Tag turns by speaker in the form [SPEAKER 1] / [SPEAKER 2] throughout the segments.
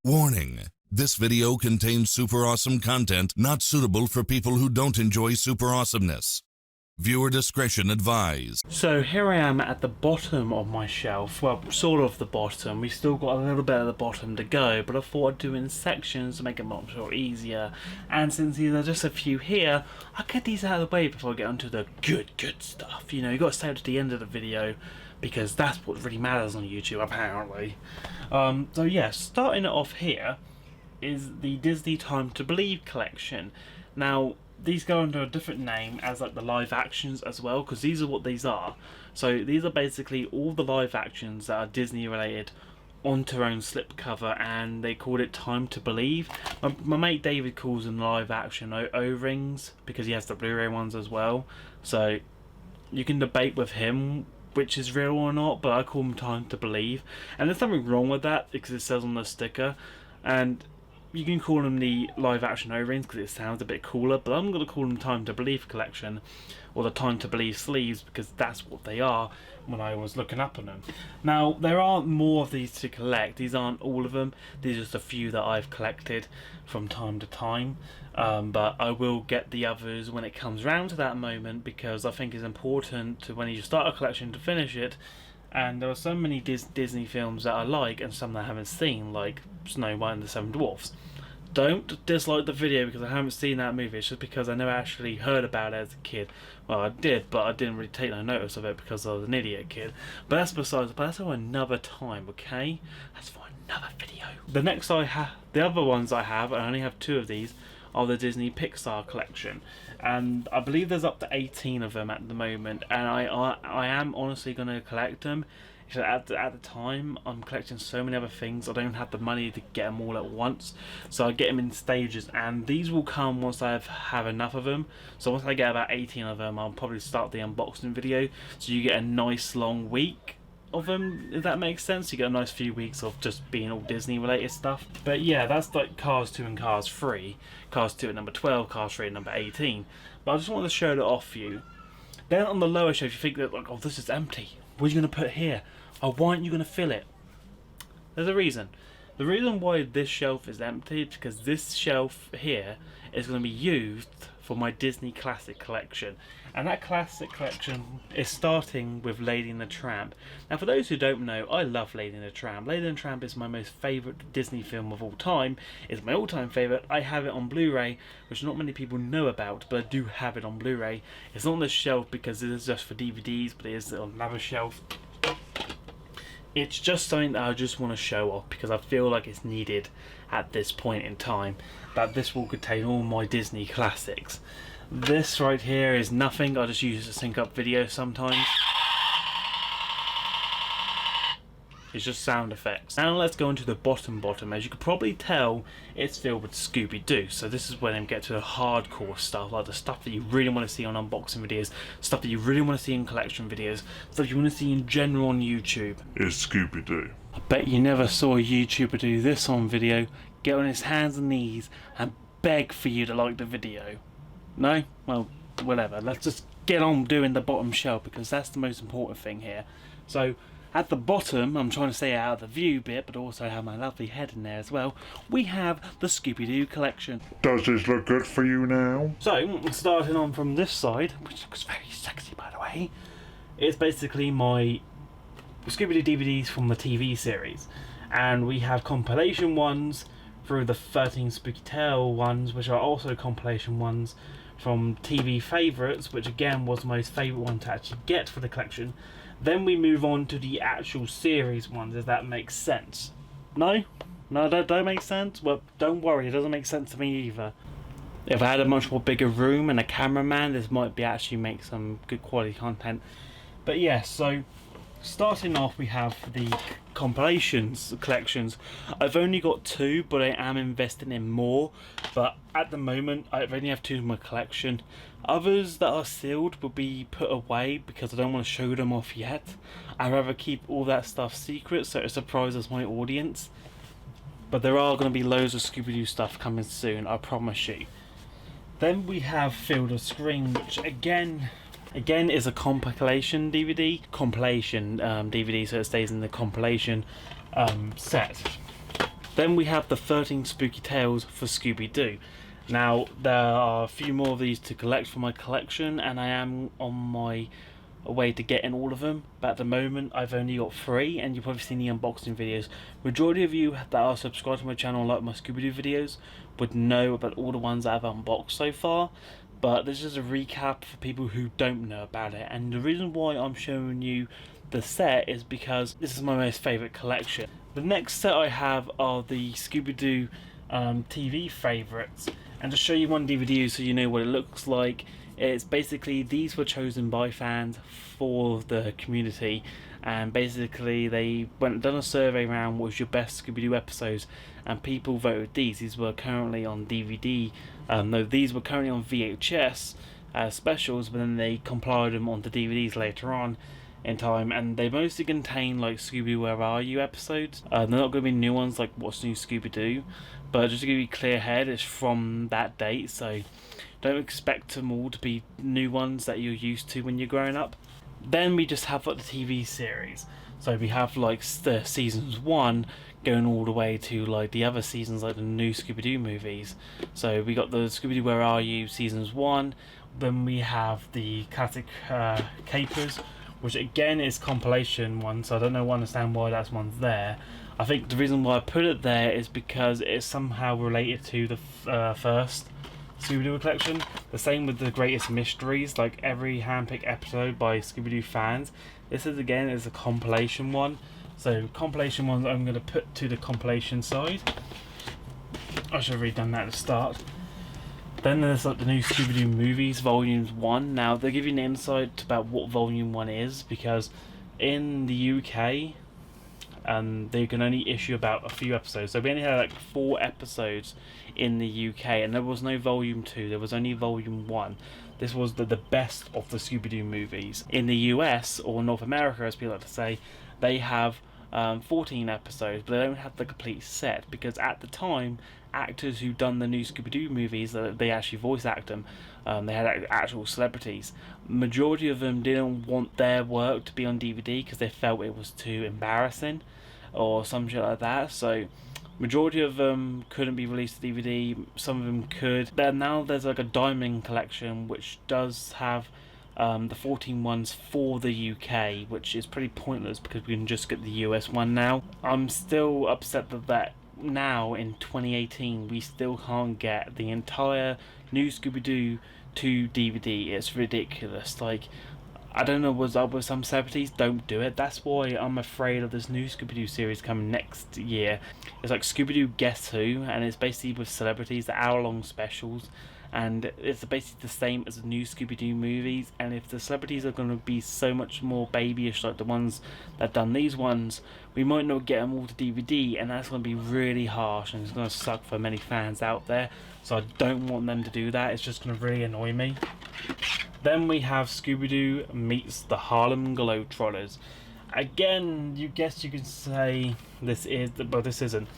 [SPEAKER 1] Warning: this video contains super awesome content not suitable for people who don't enjoy super awesomeness. Viewer discretion advised.
[SPEAKER 2] So here I am at the bottom of my shelf, well, sort of the bottom. We've still got a little bit at the bottom to go, but I thought I'd do it in sections to make it much more easier. And since these are just a few here, I'll get these out of the way before I get onto the good stuff. You know, you got to stay up to the end of the video, because that's what really matters on YouTube, apparently. So yeah, starting it off here is the Disney Time to Believe collection. Now, these go under a different name as like the live actions as well, because these are what these are. So these are basically all the live actions that are Disney related onto their own slipcover, and they called it Time to Believe. My mate David calls them live action O-rings because he has the Blu-ray ones as well. So you can debate with him which is real or not, but I call them Time to Believe. And there's something wrong with that because it says on the sticker, and you can call them the live action O-rings because it sounds a bit cooler, but I'm going to call them Time to Believe collection, or the Time to Believe sleeves, because that's what they are when I was looking up on them. Now, there aren't more of these to collect. These aren't all of them. These are just a few that I've collected from time to time. But I will get the others when it comes round to that moment, because I think it's important to, when you start a collection, to finish it. And there are so many Disney films that I like and some that I haven't seen, like Snow White and the Seven Dwarfs. Don't dislike the video because I haven't seen that movie. It's just because I never actually heard about it as a kid. Well, I did, but I didn't really take no notice of it because I was an idiot kid. But that's besides. But that's for another time, okay? That's for another video. The next the other ones I have, I only have 2 of these, are the Disney Pixar collection, and I believe there's up to 18 of them at the moment. And I am honestly going to collect them. At the time, I'm collecting so many other things, I don't have the money to get them all at once, so I get them in stages, and these will come once I have enough of them. So once I get about 18 of them, I'll probably start the unboxing video, so you get a nice long week of them, if that makes sense. You get a nice few weeks of just being all Disney related stuff. But yeah, that's like Cars 2 and Cars 3. Cars 2 at number 12, Cars 3 at number 18. But I just wanted to show it off for you. Then on the lower shelf, you think that, like, oh, this is empty. What are you going to put here? Oh, why aren't you going to fill it? There's a reason. The reason why this shelf is empty is because this shelf here is going to be used for my Disney Classic collection. And that Classic collection is starting with Lady and the Tramp. Now, for those who don't know, I love Lady and the Tramp. Lady and the Tramp is my most favourite Disney film of all time. It's my all-time favourite. I have it on Blu-ray, which not many people know about, but I do have it on Blu-ray. It's not on this shelf because it is just for DVDs, but it is on another shelf. It's just something that I just want to show off because I feel like it's needed at this point in time, that this will contain all my Disney classics. This right here is nothing, I just use it to sync up videos sometimes. It's just sound effects. Now let's go into the bottom. As you can probably tell, it's filled with Scooby-Doo. So this is when they get to the hardcore stuff, like the stuff that you really want to see on unboxing videos, stuff that you really want to see in collection videos, stuff you want to see in general on YouTube.
[SPEAKER 3] It's Scooby-Doo.
[SPEAKER 2] I bet you never saw a YouTuber do this on video, get on his hands and knees and beg for you to like the video. No? Well, whatever. Let's just get on doing the bottom shelf because that's the most important thing here. So, at the bottom, I'm trying to stay out of the view bit, but also have my lovely head in there as well, we have the Scooby-Doo collection.
[SPEAKER 3] Does this look good for you now?
[SPEAKER 2] So, starting on from this side, which looks very sexy by the way, it's basically my Scooby-Doo DVDs from the TV series. And we have compilation ones through the 13 Spooky Tale ones, which are also compilation ones from TV favourites, which again was my most favourite one to actually get for the collection. Then we move on to the actual series ones, if that makes sense. No? No, don't make sense? Well, don't worry, it doesn't make sense to me either. If I had a much more bigger room and a cameraman, this might be actually make some good quality content. But yeah, so starting off we have the compilations collections. I've only got 2, but I am investing in more. But at the moment, I only have 2 in my collection. Others that are sealed will be put away because I don't want to show them off yet. I'd rather keep all that stuff secret so it surprises my audience. But there are going to be loads of Scooby-Doo stuff coming soon, I promise you. Then we have Field of Scream, which again is a compilation DVD. DVD, so it stays in the compilation set. Then we have the 13 Spooky Tales for Scooby-Doo. Now, there are a few more of these to collect from my collection, and I am on my way to getting all of them, but at the moment I've only got 3, and you've probably seen the unboxing videos. Majority of you that are subscribed to my channel and like my Scooby-Doo videos would know about all the ones that I've unboxed so far, but this is a recap for people who don't know about it. And the reason why I'm showing you the set is because this is my most favourite collection. The next set I have are the Scooby-Doo TV favourites, and to show you one DVD so you know what it looks like, it's basically these were chosen by fans for the community, and basically they went and done a survey around what was your best Scooby-Doo episodes, and people voted these were currently on DVD, no, these were currently on VHS specials, but then they compiled them onto DVDs later on in time, and they mostly contain like Scooby Where Are You episodes. They're not going to be new ones like What's New Scooby-Doo, but just to give you a clear head, it's from that date, so don't expect them all to be new ones that you're used to when you're growing up. Then we just have like the TV series, so we have like the seasons 1 going all the way to like the other seasons, like the new Scooby-Doo movies. So we got the Scooby-Doo Where Are You seasons 1, then we have the classic Capers, which again is compilation one, so I don't understand why that one's there. I think the reason why I put it there is because it's somehow related to the first Scooby-Doo collection. The same with the Greatest Mysteries, like every handpicked episode by Scooby-Doo fans. This is again is a compilation one, so compilation ones I'm going to put to the compilation side. I should have already done that at the start. Then there's like the new Scooby-Doo movies, Volume 1. Now they give you an insight about what Volume 1 is, because in the UK they can only issue about a few episodes. So we only had like 4 episodes in the UK, and there was no Volume 2, there was only Volume 1. This was the best of the Scooby-Doo movies. In the US, or North America as people like to say, they have 14 episodes, but they don't have the complete set, because at the time actors who done the new Scooby-Doo movies, they actually voice act them, they had actual celebrities. Majority of them didn't want their work to be on DVD because they felt it was too embarrassing or some shit like that, so majority of them couldn't be released to DVD. Some of them could. Then now there's like a Diamond collection which does have the 14 ones for the UK, which is pretty pointless because we can just get the US one now. I'm still upset that now in 2018 we still can't get the entire new Scooby-Doo to DVD. It's ridiculous. Like, I don't know what's up with some celebrities, don't do it. That's why I'm afraid of this new Scooby-Doo series coming next year. It's like Scooby-Doo Guess Who, and it's basically with celebrities, the hour-long specials, and it's basically the same as the new Scooby-Doo movies. And if the celebrities are going to be so much more babyish like the ones that done these ones, we might not get them all to DVD, and that's going to be really harsh, and it's going to suck for many fans out there. So I don't want them to do that. It's just going to really annoy me. Then we have Scooby-Doo meets the Harlem Globetrotters. Again, you can say this is, but this isn't.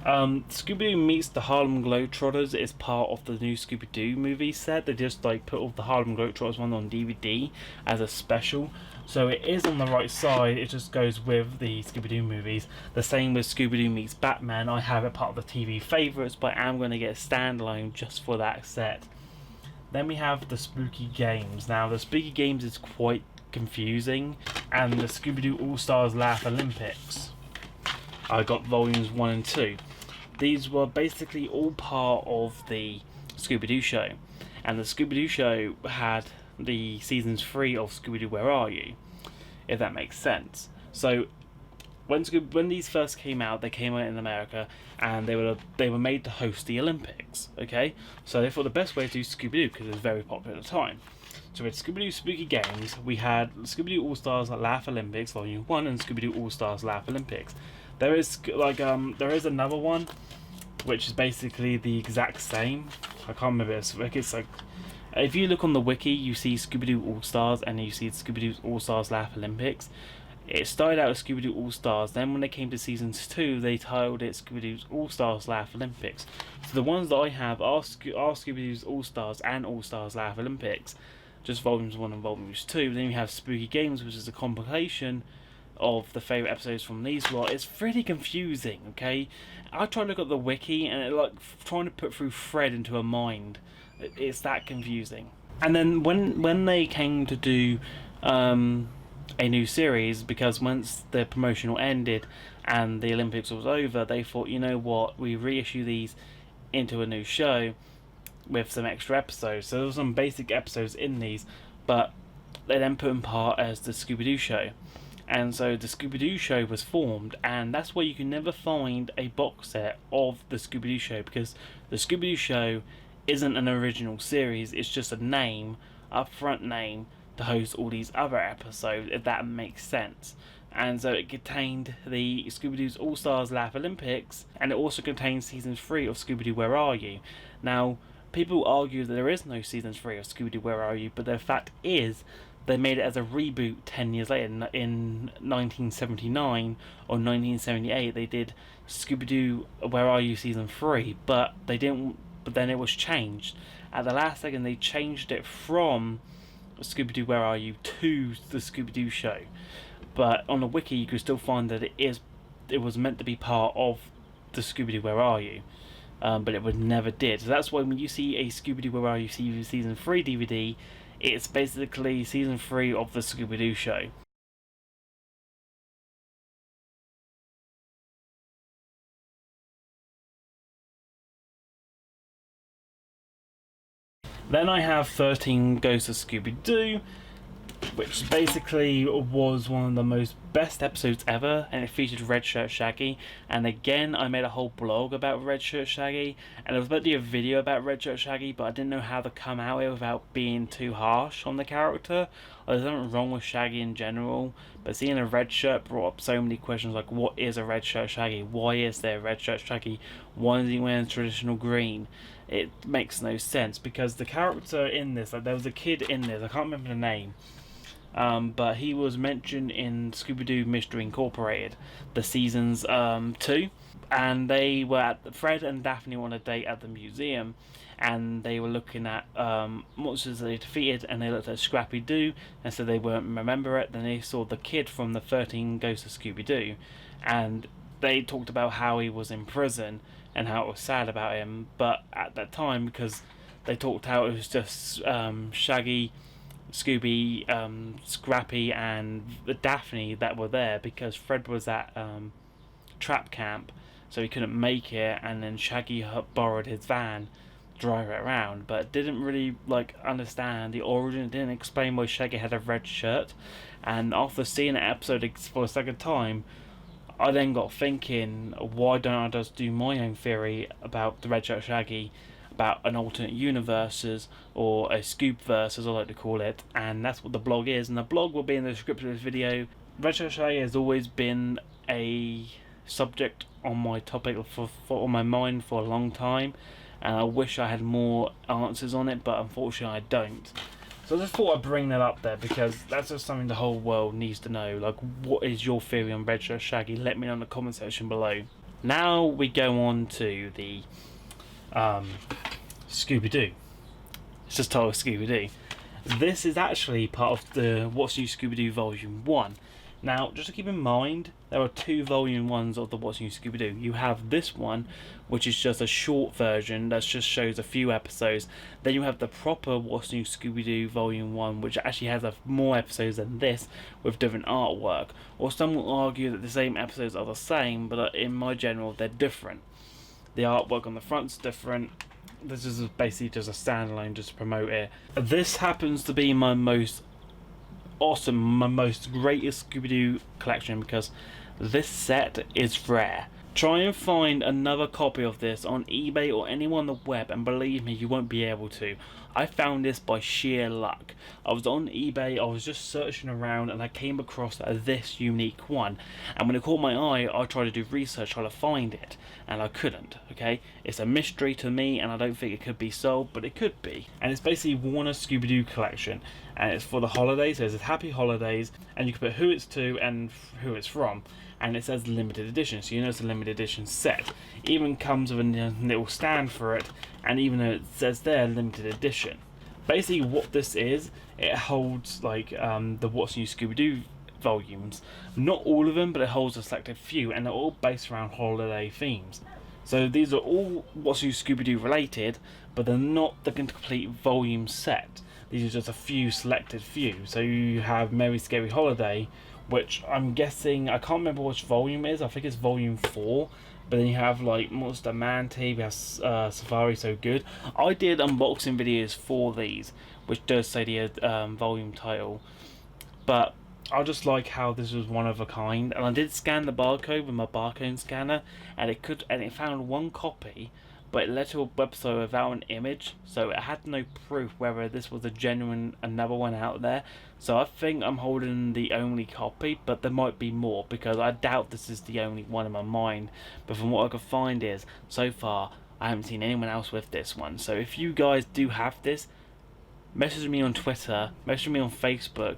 [SPEAKER 2] Scooby-Doo meets the Harlem Globetrotters is part of the new Scooby-Doo movie set. They just like put all the Harlem Globetrotters one on DVD as a special. So it is on the right side, it just goes with the Scooby-Doo movies. The same with Scooby-Doo meets Batman. I have it part of the TV favourites, but I'm going to get a standalone just for that set. Then we have the Spooky Games. Now the Spooky Games is quite confusing, and the Scooby-Doo All-Stars Laugh Olympics. I got volumes 1 and 2. These were basically all part of the Scooby-Doo show, and the Scooby-Doo show had the seasons 3 of Scooby-Doo Where Are You, if that makes sense. So when these first came out, they came out in America, and they were made to host the Olympics. Okay, so they thought the best way to do Scooby-Doo, because it was very popular at the time. So with Scooby-Doo Spooky Games, we had Scooby-Doo All-Stars Laugh Olympics Volume 1 and Scooby-Doo All-Stars Laugh Olympics. There is another one which is basically the exact same. I can't remember. It's like if you look on the wiki, you see Scooby-Doo All-Stars and you see Scooby-Doo All-Stars Laugh Olympics. It started out as Scooby-Doo All-Stars, then when they came to seasons 2, they titled it Scooby-Doo All-Stars Laugh Olympics. So the ones that I have are Scooby-Doo's All-Stars and All-Stars Laugh Olympics, just volumes 1 and volumes 2. Then you have Spooky Games, which is a compilation of the favourite episodes from these lot. It's really confusing, okay? I tried to look at the wiki and it like trying to put through Fred into a mind. It's that confusing. And then when they came to do a new series, because once the promotional ended and the Olympics was over, they thought, you know what, we reissue these into a new show with some extra episodes. So there were some basic episodes in these, but they then put in part as the Scooby-Doo show. And so the Scooby-Doo show was formed, and that's why you can never find a box set of the Scooby-Doo show, because the Scooby-Doo show isn't an original series, it's just a name, upfront name, to host all these other episodes, if that makes sense. And so it contained the Scooby-Doo's All-Stars Laugh Olympics, and it also contains Season 3 of Scooby-Doo Where Are You? Now, people argue that there is no Season 3 of Scooby-Doo Where Are You? But the fact is, they made it as a reboot 10 years later. In 1979 or 1978, they did Scooby-Doo Where Are You Season 3, but they didn't. But then it was changed. At the last second, they changed it from Scooby-Doo Where Are You to the Scooby-Doo show. But on the wiki, you can still find that it was meant to be part of the Scooby-Doo Where Are You? But it never did. So that's why when you see a Scooby-Doo Where Are You Season 3 DVD, it's basically Season 3 of the Scooby-Doo show. Then I have 13 Ghosts of Scooby-Doo, which basically was one of the most best episodes ever, and it featured Red Shirt Shaggy. And again, I made a whole blog about Red Shirt Shaggy, and I was about to do a video about Red Shirt Shaggy, but I didn't know how to come out it without being too harsh on the character. There's nothing wrong with Shaggy in general, but seeing a red shirt brought up so many questions like, what is a Red Shirt Shaggy? Why is there a Red Shirt Shaggy? Why is he wearing traditional green? It makes no sense, because the character in this, like there was a kid in this, I can't remember the name, but he was mentioned in Scooby-Doo Mystery Incorporated, the seasons 2, and they were at Fred and Daphne were on a date at the museum, and they were looking at monsters they defeated, and they looked at Scrappy-Doo, and so they won't remember it. Then they saw the kid from the 13 Ghosts of Scooby-Doo, and they talked about how he was in prison and how it was sad about him. But at that time, because they talked how it was just Shaggy, Scooby, Scrappy and Daphne that were there, because Fred was at trap camp, so he couldn't make it, and then Shaggy borrowed his van to drive it around, but didn't really understand the origin. Didn't explain why Shaggy had a red shirt. And after seeing the episode for a second time, I then got thinking, why don't I just do my own theory about the Red Shirt Shaggy, about an alternate universes, or a Scoop-verse as I like to call it, and that's what the blog is, and the blog will be in the description of this video. Red Shirt Shaggy has always been a subject on my topic on my mind for a long time, and I wish I had more answers on it, but unfortunately I don't. So I just thought I'd bring that up there, because that's just something the whole world needs to know. Like, what is your theory on Red Shirt Shaggy? Let me know in the comment section below. Now we go on to the Scooby-Doo. It's just titled Scooby-Doo. This is actually part of the What's New Scooby-Doo Volume 1. Now, just to keep in mind, there are 2 Volume 1s of the What's New Scooby-Doo. You have this one, which is just a short version that just shows a few episodes. Then you have the proper What's New Scooby-Doo Volume 1, which actually has more episodes than this, with different artwork. Or some will argue that the same episodes are the same, but in my general, they're different. The artwork on the front's different. This is basically just a standalone just to promote it. This happens to be my most awesome, my most greatest Scooby-Doo collection, because this set is rare. Try and find another copy of this on eBay or anywhere on the web, and believe me, you won't be able to. I found this by sheer luck. I was on eBay, I was just searching around, and I came across this unique one. And when it caught my eye, I tried to do research trying to find it, and I couldn't, okay? It's a mystery to me, and I don't think it could be solved, but it could be. And it's basically Warner Scooby-Doo collection, and it's for the holidays. So it says Happy Holidays, and you can put who it's to and who it's from. And it says limited edition, so you know it's a limited edition set. Even comes with a little stand for it, and even though it says there limited edition. Basically what this is, it holds like the What's New Scooby-Doo volumes. Not all of them, but it holds a selected few, and they're all based around holiday themes. So these are all What's New Scooby-Doo related, but they're not the complete volume set. These are just a few selected few. So you have Merry Scary Holiday, which I'm guessing, I can't remember which volume it is, I think it's volume 4. But then you have like Monster Manti, we have Safari So Good. I did unboxing videos for these, which does say the volume title. But I just like how this was one of a kind, and I did scan the barcode with my barcode scanner, and it found one copy, but it led to a website without an image, so it had no proof whether this was a genuine another one out there. So I think I'm holding the only copy, but there might be more, because I doubt this is the only one in my mind. But from what I could find is, so far, I haven't seen anyone else with this one. So if you guys do have this, message me on Twitter, message me on Facebook,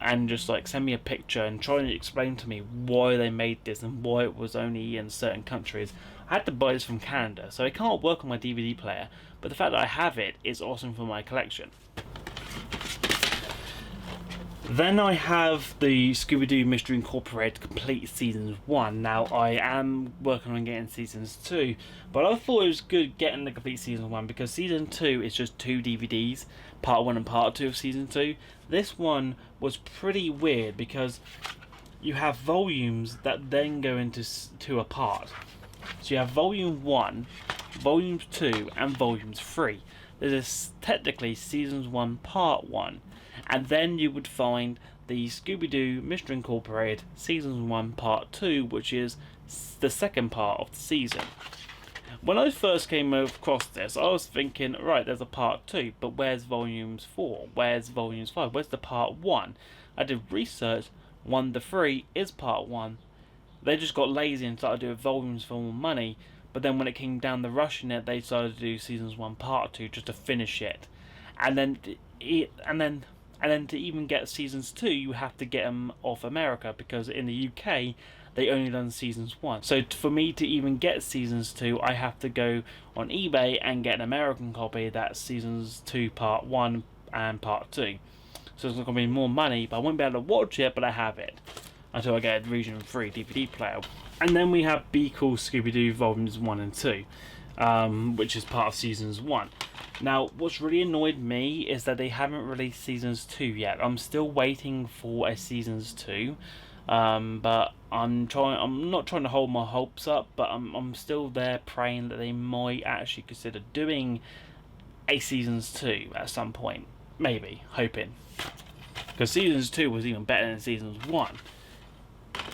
[SPEAKER 2] and just like send me a picture and try and explain to me why they made this and why it was only in certain countries. I had to buy this from Canada, so it can't work on my DVD player, but the fact that I have it is awesome for my collection. Then I have the Scooby-Doo Mystery Incorporated Complete Seasons 1. Now, I am working on getting Seasons 2, but I thought it was good getting the Complete Season 1 because Season 2 is just 2 DVDs, Part 1 and Part 2 of Season 2. This one was pretty weird because you have volumes that then go into 2 apart. So you have Volume 1, Volumes 2, and Volumes 3. This is technically Seasons 1 Part 1. And then you would find the Scooby-Doo Mystery Incorporated Season 1 Part 2, which is the second part of the season. When I first came across this, I was thinking, right, there's a Part 2, but where's Volumes 4? Where's Volumes 5? Where's the Part 1? I did research, 1 to 3 is Part 1. They just got lazy and started doing volumes for more money, but then when it came down to rushing it, they started to do Seasons 1 Part 2 just to finish it. And then to even get Seasons 2, you have to get them off America, because in the UK, they only done Seasons 1. So for me to even get Seasons 2, I have to go on eBay and get an American copy that's Seasons 2 Part 1 and Part 2. So it's going to be more money, but I won't be able to watch it, but I have it until I get a Region 3 DVD player. And then we have Be Cool Scooby-Doo Volumes 1 and 2, which is part of Seasons 1. Now, what's really annoyed me is that they haven't released Seasons 2 yet. I'm still waiting for a Seasons 2, but I'm not trying to hold my hopes up, but I'm still there praying that they might actually consider doing a Seasons 2 at some point. Maybe, hoping. Because Seasons 2 was even better than Seasons 1.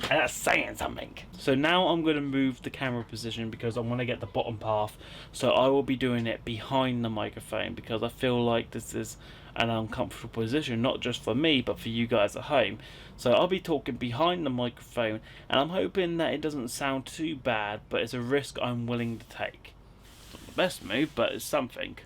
[SPEAKER 2] And that's saying something. So now I'm going to move the camera position because I want to get the bottom path. So I will be doing it behind the microphone because I feel like this is an uncomfortable position, not just for me, but for you guys at home. So I'll be talking behind the microphone, and I'm hoping that it doesn't sound too bad, but it's a risk I'm willing to take. It's not the best move, but it's something.